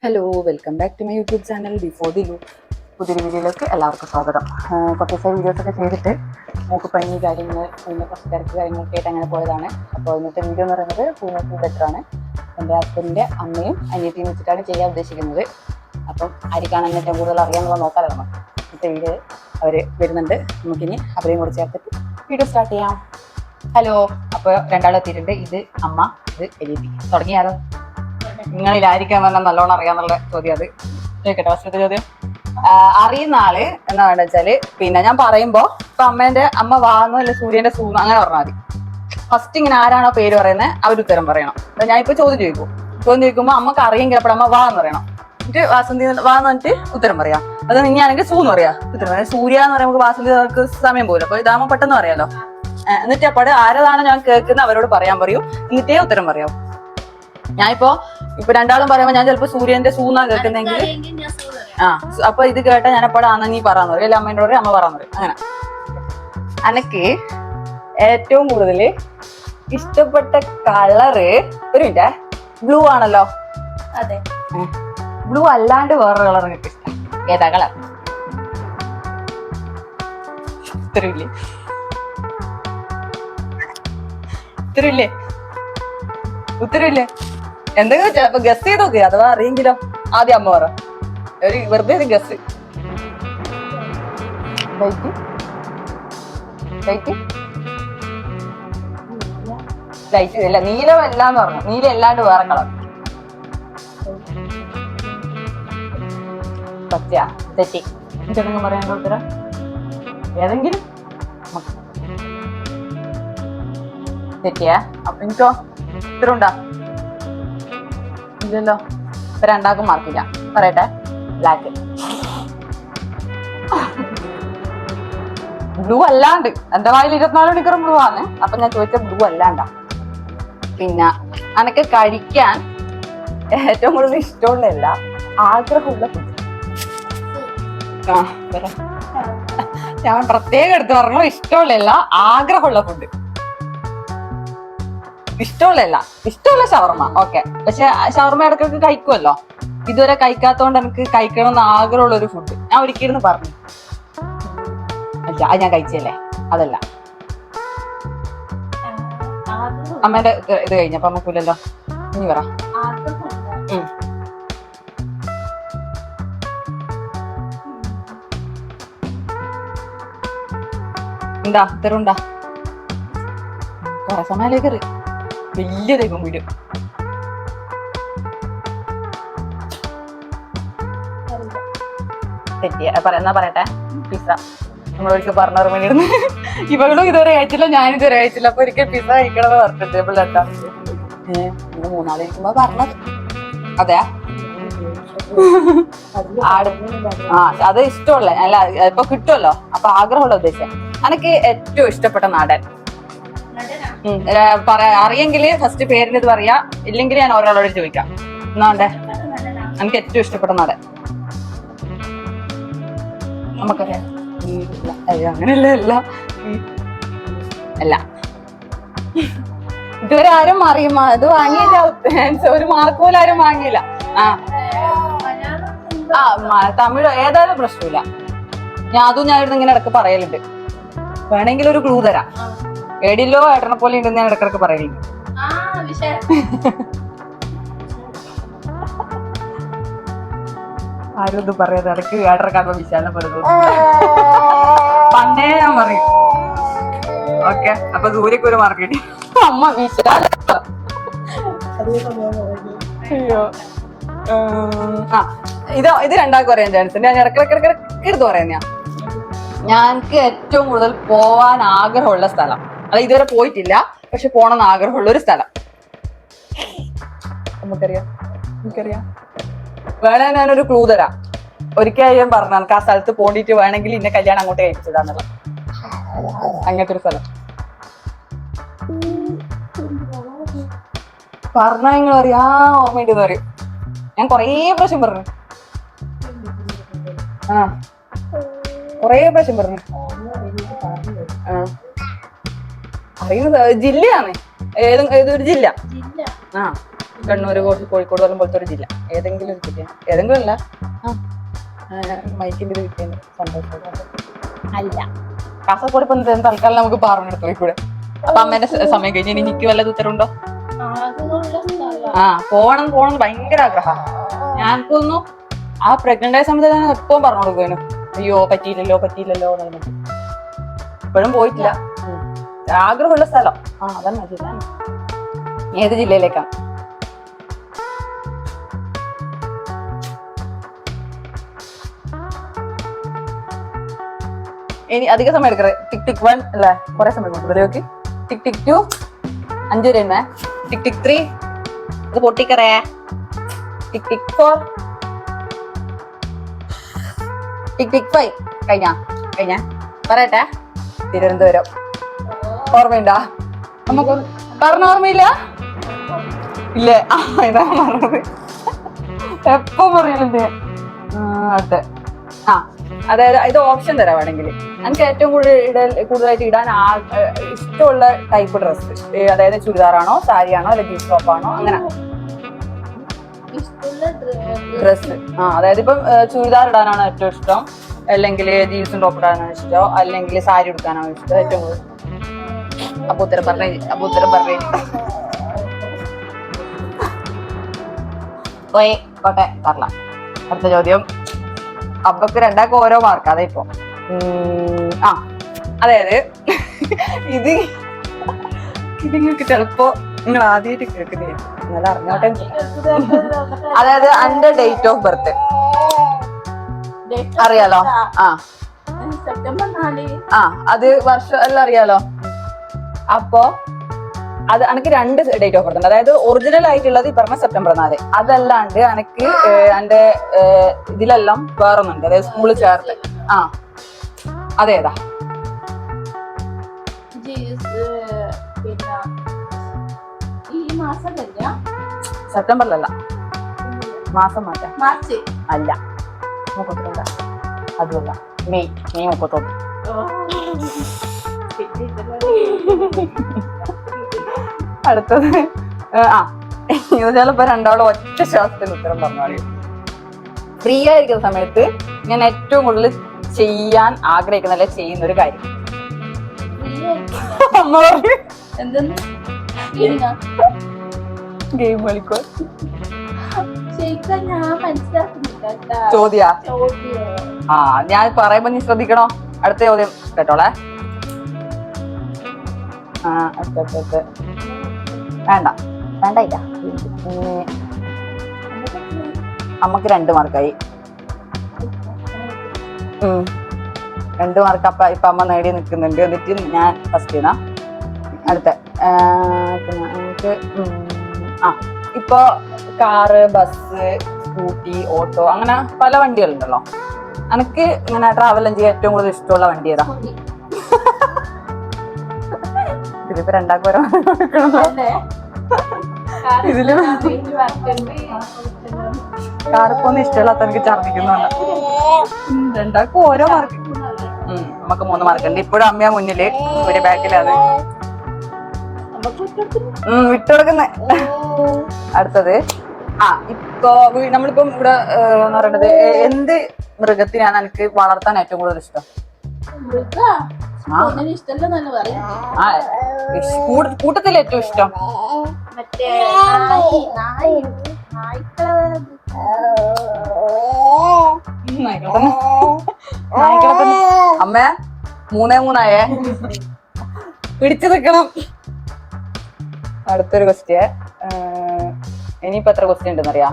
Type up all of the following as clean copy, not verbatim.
Hello welcome back to my YouTube channel before the ലു. പുതിയൊരു വീഡിയോയിലേക്ക് എല്ലാവർക്കും സ്വാഗതം. കുറച്ച് ദിവസം വീഡിയോസൊക്കെ ചെയ്തിട്ട് നമുക്ക് പനി കാര്യങ്ങൾ പിന്നെ കുറച്ച് തിരക്ക് കാര്യങ്ങളൊക്കെ ആയിട്ട് അങ്ങനെ പോയതാണ്. അപ്പോൾ ഇന്നത്തെ വീഡിയോ എന്ന് പറയുന്നത് പൂനൂറ്റി ബെറ്ററാണ്. എൻ്റെ ഹസ്ബൻഡിൻ്റെ അമ്മയും അനിയത്തിയും വെച്ചിട്ടാണ് ചെയ്യാൻ ഉദ്ദേശിക്കുന്നത്. അപ്പം ആർക്കാണ് ഏറ്റവും കൂടുതൽ അറിയാമെന്നുള്ള നോക്കാമല്ലോ നമുക്ക്. ഇന്നത്തെ വീഡിയോ അവർ വരുന്നുണ്ട്. നമുക്കിനി അവരെയും കൂടെ ചേർത്തിട്ട് വീഡിയോ സ്റ്റാർട്ട് ചെയ്യാം. ഹലോ, അപ്പോൾ രണ്ടാളെത്തിയിട്ടുണ്ട്. ഇത് അമ്മ, ഇത് അനിയത്തി. തുടങ്ങിയാലോ? നിങ്ങളിലായിരിക്കാൻ പറഞ്ഞാൽ നല്ലോണം അറിയാന്നുള്ള ചോദ്യം അത് ചോദിക്കട്ടെ. ഫസ്റ്റത്തെ ചോദ്യം, അറിയുന്ന ആള് എന്താണെന്ന് വെച്ചാല് പിന്നെ ഞാൻ പറയുമ്പോ ഇപ്പൊ അമ്മ വാന്നോ അല്ലെ സൂര്യന്റെ സൂന്ന് അങ്ങനെ പറഞ്ഞാൽ മതി. ഫസ്റ്റ് ഇങ്ങനെ ആരാണോ പേര് പറയുന്നത് അവരുത്തരം പറയണം. ഞാൻ ഇപ്പൊ ചോദ്യം ചോദിക്കുമ്പോ അമ്മക്ക് അറിയെങ്കിൽ അപ്പോൾ അമ്മ വാ എന്ന് പറയണം. എന്നിട്ട് വാസന്തി വാന്ന് പറഞ്ഞിട്ട് ഉത്തരം പറയാം. അത് നിങ്ങാണെങ്കിൽ സൂന്ന് പറയാ ഉത്തരം പറയാം. സൂര്യ എന്ന് പറയുമ്പോൾ വാസന്തി സമയം പോലും, അപ്പൊ ഇതാകുമ്പോ പെട്ടെന്ന് പറയാലോ. എന്നിട്ട് അപ്പോൾ ആരതാണ് ഞാൻ കേൾക്കുന്നത് അവരോട് പറയാൻ പറയൂ. എന്നിട്ടേ ഉത്തരം പറയാം. ഞാനിപ്പോ രണ്ടാളും പറയുമ്പോ ഞാൻ ചിലപ്പോ സൂര്യന്റെ സൂന്നാ കേൾക്കുന്നെങ്കിൽ അപ്പൊ ഇത് കേട്ടാ ഞാൻ എപ്പോഴാ നീ പറയാന്ന് പറയും, അല്ലെ അമ്മേന്റെ പറയും, അമ്മ പറയാന്ന് പറയും. അങ്ങനെ അനക്ക് ഏറ്റവും കൂടുതൽ ഇഷ്ടപ്പെട്ട കളറ് ഒരു മിനിറ്റ്, ബ്ലൂ ആണല്ലോ. അതെ, ബ്ലൂ അല്ലാണ്ട് വേറൊരു കളർ നിങ്ങൾക്ക് ഇഷ്ടം ഏതാ കളർ? ഇത്രയില്ലേ ഉത്തരവില്ലേ? എന്തെങ്കിലും ചിലപ്പോ ഗസ് ചെയ്ത് നോക്കുക, അഥവാ അറിയെങ്കിലോ. ആദ്യം അമ്മ പറ, ഒരു വെറുതെ ഒരു ഗസ്. ലൈറ്റ് ഇല്ല, നീലമല്ല എന്ന് പറഞ്ഞു. നീല അല്ലാണ്ട് വേറെ കളർ. പച്ച, തെറ്റി. എന്തെങ്കിലും പറയാൻ ഉത്തരം ഏതെങ്കിലും തെറ്റിയാ? അപ്പൊ എനിക്കോ ഉത്തരം ഉണ്ടാ? ഇല്ലല്ലോ. ഇപ്പൊ രണ്ടാൾക്കും മാർക്കില്ല. പറയട്ടെ, ബ്ലാക്ക്. ബ്ലൂ അല്ലാണ്ട് എന്റെ വായിൽ 24 മണിക്കൂറും ബ്ലൂ ആണ്. അപ്പൊ ഞാൻ ചോദിച്ച ബ്ലൂ അല്ലാണ്ടാ. പിന്നെ അനക്ക് കഴിക്കാൻ ഏറ്റവും കൂടുതൽ ഇഷ്ടമുള്ളതല്ല ആഗ്രഹമുള്ള ഫുഡ്. ഞാൻ പ്രത്യേകം എടുത്ത് പറഞ്ഞു, ഇഷ്ടമുള്ളതല്ല ആഗ്രഹമുള്ള ഫുഡ്. ഇഷ്ടമുള്ള ഷവർമ്മ ഓക്കെ, പക്ഷെ ഷവർമ്മ ഇടയ്ക്കൊക്കെ കഴിക്കുമല്ലോ. ഇതുവരെ കഴിക്കാത്തോണ്ട് എനിക്ക് കഴിക്കണം എന്ന് ആഗ്രഹമുള്ള ഒരു ഫുഡ് ഞാൻ ഒരിക്കലും പറഞ്ഞു. അല്ല, അത് ഞാൻ കഴിച്ചല്ലേ, അതല്ല. അമ്മേന്റെ ഇത് കഴിഞ്ഞപ്പോ നമുക്കില്ലല്ലോ. ഇനി പറ. ഉണ്ടാ ഇത്തരണ്ടാ കുറെ സമയത്തേക്ക് വലിയ ദൈവം വീടും. എന്നാ പറയട്ടെ, പിസ്സ. നമ്മളൊരിക്കൽ പറഞ്ഞ വേണ്ടിയിരുന്നു. ഇവളും ഇതുവരെ കഴിച്ചില്ല, ഞാനും ഇതുവരെ കഴിച്ചില്ല. അപ്പൊ ഒരിക്കൽ പിസ്സ കഴിക്കണമെന്ന് പറഞ്ഞിട്ടുണ്ട്. ഇപ്പോൾ രണ്ടാമത് മൂന്നാളിരിക്കുമ്പോ പറഞ്ഞത് അതെയാ? അത് ഇഷ്ടമുള്ള അല്ല, ഇപ്പൊ കിട്ടുമല്ലോ. അപ്പൊ ആഗ്രഹമുള്ള ഉദ്ദേശം. എനിക്ക് ഏറ്റവും ഇഷ്ടപ്പെട്ട നാടൻ അറിയെങ്കിൽ ഫസ്റ്റ് പേരിന് ഇത് പറയാ, ഇല്ലെങ്കിൽ ഞാൻ ഒരാളോട് ചോദിക്കാം. എന്നാണ്ടേ എനിക്ക് ഏറ്റവും ഇഷ്ടപ്പെട്ട നാടൻ നമുക്കറിയാം. അയ്യോ അങ്ങനെയല്ല, അല്ല ഇതുവരെ ആരും അറിയും ഇത് വാങ്ങിയില്ല. ഒരു മാർക്ക് പോലും ആരും വാങ്ങിയില്ല. തമിഴ് ഏതായാലും പ്രശ്നമില്ല. ഞാനിരുന്ന് ഇങ്ങനെ ഇടക്ക് പറയലുണ്ട്. വേണമെങ്കിൽ ഒരു ക്ലൂ തരാം. എടിലോ ഏട്ടനെ പോലെ ഉണ്ടെന്ന് ഞാൻ ഇടക്കിടക്ക് പറയലുണ്ട്. ആരും ഒന്നും പറയാതെ ഇടയ്ക്ക് ഏട്ടനെ കാണുമ്പോ വിശാലിനെ പോലെ പണ്ടേ ഞാൻ പറയും. ഓക്കെ, അപ്പൊ ദൂരേക്ക് ഒരു മാർക്ക് കിട്ടി. അമ്മ വിശാല. അയ്യോ, ഇത് രണ്ടാൾക്ക് പറയാൻ ചാൻസ് ഉണ്ട്. ഞാൻ ഇടക്കിടക്ക് എടുത്ത് പറയാൻ ഞങ്ങൾക്ക് ഏറ്റവും കൂടുതൽ പോവാൻ ആഗ്രഹമുള്ള സ്ഥലം, അത് ഇതുവരെ പോയിട്ടില്ല പക്ഷെ പോണെന്ന് ആഗ്രഹമുള്ള ഒരു സ്ഥലം. നമുക്കറിയാം വേണേ ഞാനൊരു ക്ലൂ തരാം. ഒരിക്കൽ ഞാൻ പറഞ്ഞു നമുക്ക് ആ സ്ഥലത്ത് പോണ്ടിട്ട് വേണമെങ്കിൽ ഇന്നെ കല്യാണം അങ്ങോട്ട് കഴിപ്പിച്ചതാന്നുള്ള അങ്ങനത്തെ ഒരു സ്ഥലം. പറഞ്ഞാ നിങ്ങൾ പറയാ ഓർമ്മയുണ്ടെന്ന് പറയും. ഞാൻ കൊറേ പ്രാവശ്യം പറഞ്ഞു. കൊറേ പ്രാവശ്യം പറഞ്ഞു. അറിയുന്നത് ജില്ലയാണ്. ഏതൊരു ജില്ല? കണ്ണൂർ, കോഴിക്കോട് വല്ലതും പോലത്തെ ഒരു ജില്ല, ഏതെങ്കിലും ഒരു ജില്ല, ഏതെങ്കിലും അല്ല മൈക്കിന്റെ കിട്ടിയത് സന്തോഷം. അല്ല കാസർഗോഡ് ഇപ്പൊ തൽക്കാലം നമുക്ക് പറഞ്ഞെടുത്തു പോയിക്കൂടെ? അപ്പൊ അമ്മേന്റെ സമയം കഴിഞ്ഞ് ഇനി എനിക്ക് വല്ലത് ഉത്തരവുണ്ടോ? പോണം ഭയങ്കര ആഗ്രഹം. ഞാനൊന്നു ആ പ്രഗ്നന്റ് ആയ സമയത്ത് ഞാൻ എപ്പോഴും പറഞ്ഞു കൊടുക്കുവാനും, അയ്യോ പറ്റിയില്ലല്ലോ എന്നു. ഇപ്പോഴും പോയിട്ടില്ല. ആഗ്രഹമുള്ള സ്ഥലം അതന്നെ ജില്ല. ഏത് ജില്ലയിലേക്കാണ്? ഇനി അധിക സമയം എടുക്കറേ. ടിക് 1 അല്ലേ, കുറെ സമയം നോക്കി. ടിക് 2 5 വരെ. ടിക് 3 ഇത് പൊട്ടിക്കറേ. ടിക് 4 ടിക് 5 കഴിഞ്ഞ പറയട്ടെ. തിരുവനന്തപുരം. ഓർമ്മയുണ്ടാ? നമുക്ക് പറഞ്ഞ ഓർമ്മയില്ല? ഇല്ലേ? ഇതാ പറഞ്ഞത്. എപ്പം പറയലുണ്ട്. അടുത്ത അതായത് ഇത് ഓപ്ഷൻ തരാം വേണമെങ്കിൽ. എനിക്ക് ഏറ്റവും കൂടുതലായിട്ട് ഇടാൻ ഇഷ്ടമുള്ള ടൈപ്പ് ഡ്രസ്സ്, അതായത് ചുരിദാറാണോ, സാരിയാണോ, അല്ലെങ്കിൽ ജീൻസ് ടോപ്പാണോ, അങ്ങനെ ഡ്രസ്സ്. അതായത് ഇപ്പം ചുരിദാർ ഇടാനാണോ ഏറ്റവും ഇഷ്ടം, അല്ലെങ്കിൽ ജീൻസും ടോപ്പ് ഇടാനാണോ ഇഷ്ടം, അല്ലെങ്കിൽ സാരി എടുക്കാനാണോ ഇഷ്ടം ഏറ്റവും കൂടുതൽ? അപ്പൊ ഉത്തരം പറഞ്ഞേ. കോട്ടെ പറഞ്ഞ. അടുത്ത ചോദ്യം. അപ്പൊക്ക് രണ്ടാൾക്കും ഓരോ മാർക്ക്. അതെ ഇപ്പൊ അതായത് നിങ്ങൾക്ക് ചിലപ്പോ നിങ്ങൾ ആദ്യമായിട്ട് കേൾക്കുന്നേ, നിങ്ങൾ അറിഞ്ഞോട്ടെ. അതായത് എന്റെ ഡേറ്റ് ഓഫ് ബർത്ത് അറിയാലോ? അത് വർഷം എല്ലാം അറിയാലോ. അപ്പോ അത് എനിക്ക് 2 ഡേറ്റ് ഓഫ് ബർത്ത് ഉണ്ട്. അതായത് ഒറിജിനൽ ആയിട്ടുള്ളത് ഈ പറഞ്ഞ സെപ്റ്റംബർ 4. അതല്ലാണ്ട് എനിക്ക് എന്റെ ഇതിലെല്ലാം വേറൊന്നുണ്ട്, അതായത് സ്കൂളിൽ ചേർത്ത്. അതേതാ? സെപ്റ്റംബറിലല്ല, മാസം മാറ്റാം. അല്ല, 32. അതുമല്ല, മെയ് 31. അടുത്തത് ചിലപ്പോ രണ്ടാളും ഒറ്റ ശ്വാസത്തിന് ഉത്തരം പറഞ്ഞാൽ. ഫ്രീ ആയിരിക്കുന്ന സമയത്ത് ഞാൻ ഏറ്റവും കൂടുതൽ ചെയ്യാൻ ആഗ്രഹിക്കുന്ന, അല്ലെ ചെയ്യുന്ന ഒരു കാര്യം. ഗെയിം കളിക്കോ? ചോദ്യാ? ഞാൻ പറയുമ്പോ നീ ശ്രദ്ധിക്കണോ. അടുത്ത ചോദ്യം കേട്ടോളെ. വേണ്ട അമ്മക്ക് 2 മാർക്കായി. 2 മാർക്ക് ഇപ്പൊ അമ്മ നേടി നിൽക്കുന്നുണ്ട്. എന്നിട്ട് ഞാൻ ഫസ്റ്റ് ചെയ്യണം. അടുത്ത നമുക്ക് ഇപ്പൊ കാറ്, ബസ്, സ്കൂട്ടി, ഓട്ടോ, അങ്ങനെ പല വണ്ടികളുണ്ടല്ലോ. എനിക്ക് ഇങ്ങനെ ട്രാവൽ ചെയ്യാൻ ഏറ്റവും കൂടുതൽ ഇഷ്ടമുള്ള വണ്ടി ഏതാ? ഇതിലിപ്പോ രണ്ടാക്കും വരാൻ ഇതില് കാർക്കൊന്നും ഇഷ്ടമില്ലാത്ത എനിക്ക് ഛർദിക്കുന്നുണ്ട്. രണ്ടാക്കും ഓരോ മാർക്ക്. നമുക്ക് 3 മാർക്ക് ഉണ്ട്. ഇപ്പോഴും അമ്മയാ മുന്നില്, ഒരു ബാക്കിലാണ് വിട്ടുകൊടുക്കുന്ന. അടുത്തത് ഇപ്പൊ നമ്മളിപ്പം ഇവിടെ എന്ന് പറയുന്നത് എന്ത് മൃഗത്തിനാണ് എനിക്ക് വളർത്താൻ ഏറ്റവും കൂടുതൽ ഇഷ്ടം? കൂട്ടത്തിൽ ഏറ്റവും ഇഷ്ടം അമ്മ 3-3 പിടിച്ചു നിൽക്കണം. അടുത്തൊരു ക്വസ്റ്റ്യൻ. ഇനിയിപ്പോ എത്ര ക്വസ്റ്റ്യൻ ഉണ്ടെന്നറിയാം?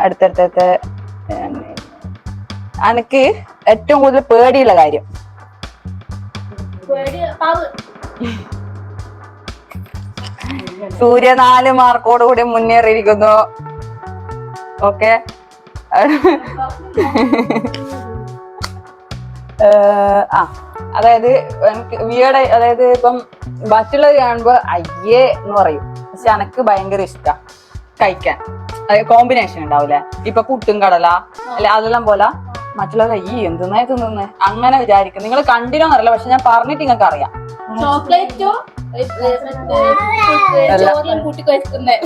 അടുത്തടുത്ത എനിക്ക് ഏറ്റവും കൂടുതൽ പേടിയുള്ള കാര്യം? സൂര്യ 4 മാർക്കോടുകൂടി മുന്നേറിയിരിക്കുന്നു. ഓക്കെ. അതായത് എനിക്ക് വീട്, അതായത് ഇപ്പം മറ്റുള്ളത് കാണുമ്പോ അയ്യേ എന്ന് പറയും, പക്ഷെ എനക്ക് ഭയങ്കര ഇഷ്ടാ കഴിക്കാൻ. അതായത് കോമ്പിനേഷൻ ഉണ്ടാവൂലേ, ഇപ്പൊ പുട്ടും കടല അല്ലെ, അതെല്ലാം പോലെ മറ്റുള്ളവർ ഈ എന്തെന്നാ തിന്നുന്നേ അങ്ങനെ വിചാരിക്കും. നിങ്ങൾ കണ്ടിനോന്നറിയില്ല, പക്ഷെ ഞാൻ പറഞ്ഞിട്ട് നിങ്ങൾക്ക് അറിയാം. ചോക്ലേറ്റോ കൂട്ടി കഴിക്കുന്നേ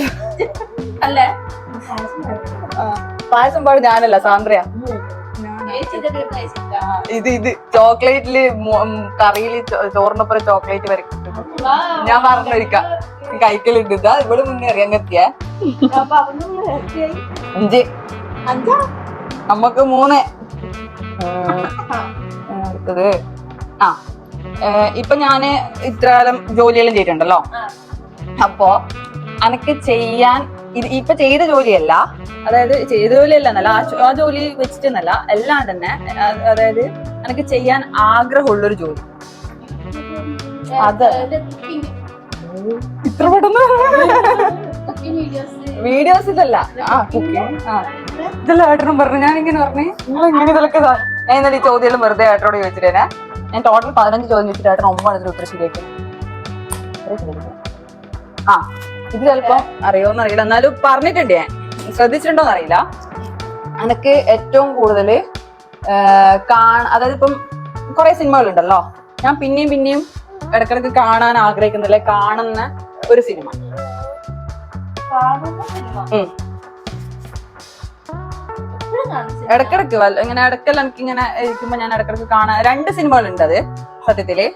അല്ലേ? പായസം പാട് ഞാനല്ല, സാന്ദ്രയാ. ഇത് ചോക്ലേറ്റില് കറിയില് ചോറിനൊപ്പം ചോക്ലേറ്റ് വരക്കും. ഞാൻ പറഞ്ഞൊരിക്കാം കഴിക്കലുണ്ട്. ഇതാ ഇവിടെ മുന്നേ അറിയാൻ എത്തിയ 5 നമ്മക്ക് 3. അടുത്തത് ഇപ്പൊ ഞാന് ഇത്രകാലം ജോലിയെല്ലാം ചെയ്തിട്ടുണ്ടല്ലോ. അപ്പോ അനക്ക് ചെയ്യാൻ ഇപ്പൊ ചെയ്ത ജോലിയല്ല, അതായത് ചെയ്ത ജോലിയല്ല എന്നല്ല, ആ ജോലി വെച്ചിട്ടെന്നല്ല, എല്ലാം തന്നെ. അതായത് എനിക്ക് ചെയ്യാൻ ആഗ്രഹമുള്ളൊരു ജോലി. അത് ഇത്ര പെട്ടെന്ന് വീഡിയോസിലല്ല, ഇതെല്ലാം ഏട്ടനും പറഞ്ഞു. ഞാൻ ഇങ്ങനെ പറഞ്ഞു നിങ്ങൾ ഇങ്ങനെ ഇതൊക്കെ ഞാൻ ഇന്നലെ ഈ ചോദ്യം വെറുതെ ഏട്ടനോട് ചോദിച്ചിട്ടേനെ. ഞാൻ ടോട്ടൽ 15 ചോദ്യം ചോദിച്ചിട്ട് ഏട്ടൻ 9 ഉത്തരം ശരിയാക്കി. ഇത് ചിലപ്പോ അറിയോന്നറിയില്ല, എന്നാലും പറഞ്ഞിട്ടുണ്ട്. ഞാൻ ശ്രദ്ധിച്ചിട്ടുണ്ടോന്ന് അറിയില്ല. എനിക്ക് ഏറ്റവും കൂടുതൽ അതായത് ഇപ്പം കുറെ സിനിമകളുണ്ടല്ലോ, ഞാൻ പിന്നെയും ഇടക്കിടക്ക് കാണാൻ ആഗ്രഹിക്കുന്നില്ല, കാണുന്ന ഒരു സിനിമ. ഇടക്കിടക്ക് ഇങ്ങനെ ഇടയ്ക്കെല്ലാം എനിക്ക് ഇങ്ങനെ ഇരിക്കുമ്പോ ഞാൻ ഇടക്കിടക്ക് കാണാൻ 2 സിനിമകളുണ്ട്. അത് സത്യത്തില്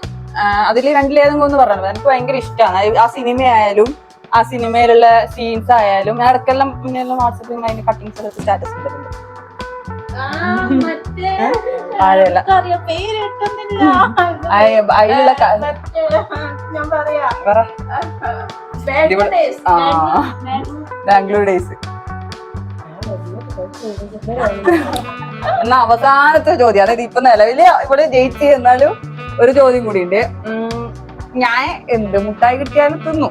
അതില് 2-ലേതെങ്കിലും ഒന്ന് പറഞ്ഞത് എനിക്ക് ഭയങ്കര ഇഷ്ടമാണ്. ആ സിനിമയായാലും ആ സിനിമയിലുള്ള സീൻസ് ആയാലും ഞാൻ ഇടയ്ക്കെല്ലാം മുന്നെല്ലാം വാട്സപ്പിൽ അതിന്റെ കട്ടിങ്സ് ഒക്കെ സ്റ്റാറ്റസ് ഇട്ടിട്ടുണ്ട്. അതിലുള്ള ബാംഗ്ലൂർ ഡേയ്സ്. എന്നാ അവസാനത്തെ ചോദ്യം, അതായത് ഇപ്പൊ നിലവില് ഇവിടെ ജയിച്ച് എന്നാലും ഒരു ചോദ്യം കൂടി ഉണ്ട്. ഞാൻ എന്ത് മുട്ടായി കിട്ടിയാലും തിന്നു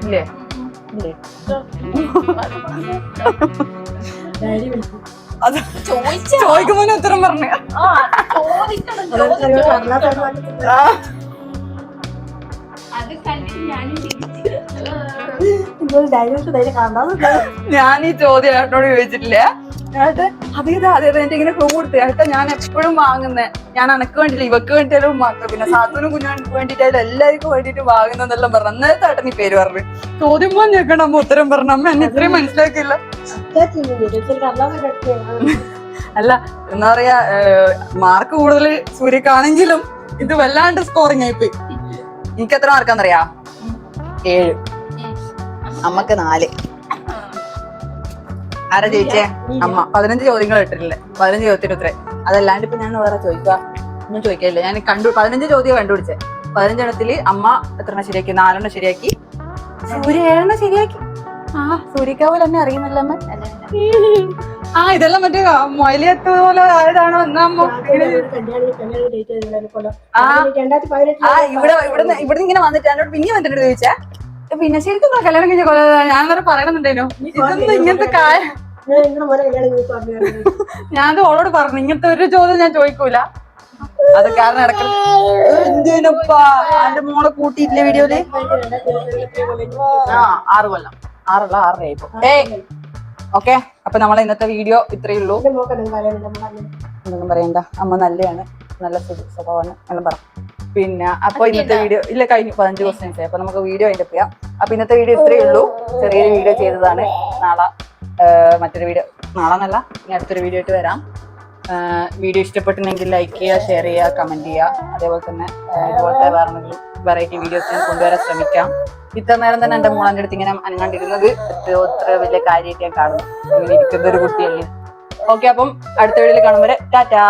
ഇല്ലേ? അത് ചോദിക്കുമ്പോ ഉത്തരം പറഞ്ഞു. ഞാൻ ഈ ചോദ്യം ഏട്ടനോട് ചോദിച്ചിട്ടില്ല. ഏട്ട് അതേതാ എന്റെ ഇങ്ങനെ ക്ലൂ കൊടുത്തു. ഏട്ടാ ഞാൻ എപ്പോഴും വാങ്ങുന്നേ, ഞാൻ എനക്ക് വേണ്ടിയില്ല ഇവക്ക് വേണ്ടിയാലും പിന്നെ സാത്തുനും കുഞ്ഞാൾക്ക് വേണ്ടിയിട്ടായാലും എല്ലാവർക്കും വേണ്ടിയിട്ട് വാങ്ങുന്നെല്ലാം പറഞ്ഞു. അന്നേരത്തെ ഏട്ടൻ ഈ പേര് പറഞ്ഞു. ചോദ്യം പോകാൻ ഞെക്കണം, അമ്മ ഉത്തരം പറഞ്ഞു. അമ്മ എന്നെ ഇത്രയും മനസ്സിലാക്കിയില്ല. അല്ല എന്താ പറയാ, മാർക്ക് കൂടുതൽ സൂര്യക്കാണെങ്കിലും ഇത് വല്ലാണ്ട് സ്കോറിങ് ആയിപ്പോയി. എനിക്ക് എത്ര മാർക്കാന്നറിയാ? 7. അമ്മക്ക് 4. ആരാ ജയിച്ചേ? അമ്മ. 15 ചോദ്യങ്ങൾ ഇട്ടിട്ടില്ലേ? 15 ചോദ്യത്തിന് ഉത്തരം. അതല്ലാണ്ട് ഇപ്പൊ ഞാൻ വേറെ ചോദിക്കുക ഒന്നും ചോദിക്കില്ല. ഞാൻ 15 ചോദ്യം കണ്ടുപിടിച്ചേ. 15 എണ്ണത്തില് അമ്മ എത്ര ശരിയാക്കി? 4 ശരിയാക്കി. സൂര്യ 7 ശരിയാക്കി. സൂര്യക്കാവ് തന്നെ അറിയുന്നില്ല അമ്മ. ഇതെല്ലാം മറ്റേ മൊയിലിയത്ത് പോലെ ആയതാണോ? ഇവിടെ ഇങ്ങനെ വന്നിട്ട് എന്നോട് പിന്നെ വന്നിട്ട് ചോദിച്ചാ പിന്നെ ശരിക്കും കല്യാണം കഴിഞ്ഞ കൊല ഞാൻ വേറെ പറയണമെന്നുണ്ടേനോ? ഇതൊന്നും ഇങ്ങനത്തെ ഞാൻ ഓളോട് പറഞ്ഞു ഇങ്ങനത്തെ ഒരു ചോദ്യം ഞാൻ ചോദിക്കൂല. അത് കാരണം എന്തിനപ്പാ എന്റെ മോളെ കൂട്ടിയിട്ടില്ലേ വീഡിയോയില്? 6 കൊല്ലം 6 ആയിപ്പോ. ഓക്കെ, അപ്പൊ നമ്മളെ ഇന്നത്തെ വീഡിയോ ഇത്രയേ ഉള്ളൂ. ഒന്നും പറയണ്ട, അമ്മ നല്ലതാണ്, നല്ല സ്വഭാവമാണ് എല്ലാം പറ. പിന്നെ അപ്പൊ ഇന്നത്തെ വീഡിയോ ഇല്ല കഴിഞ്ഞു 15 ക്വസ്റ്റ്യൻസ്. അപ്പൊ നമുക്ക് വീഡിയോ അതിന്റെ ചെയ്യാം. അപ്പൊ ഇന്നത്തെ വീഡിയോ ഇത്രയേ ഉള്ളൂ. ചെറിയൊരു വീഡിയോ ചെയ്തതാണ്. നാളെ മറ്റൊരു വീഡിയോ, നാളെ എന്നല്ല ഇനി അടുത്തൊരു വീഡിയോ ആയിട്ട് വരാം. വീഡിയോ ഇഷ്ടപ്പെട്ടിട്ടുണ്ടെങ്കിൽ ലൈക്ക് ചെയ്യുക, ഷെയർ ചെയ്യുക, കമന്റ് ചെയ്യുക. അതേപോലെ തന്നെ ഇതുപോലത്തെ വേറെ എന്തെങ്കിലും വെറൈറ്റി വീഡിയോസ് കൊണ്ടുവരാൻ ശ്രമിക്കാം. ഇത്ര നേരം തന്നെ എന്റെ മോളെന്റെ അടുത്ത് ഇങ്ങനെ അനങ്ങാണ്ടിരുന്നത് എത്ര വലിയ കാര്യമായിട്ട് ഞാൻ കാണുന്നു. ഇങ്ങനെ ഇരിക്കുന്ന ഒരു കുട്ടിയല്ലേ. ഓക്കെ, അപ്പം അടുത്ത വീഡിയോയിൽ കാണും വരെ ടാറ്റാ.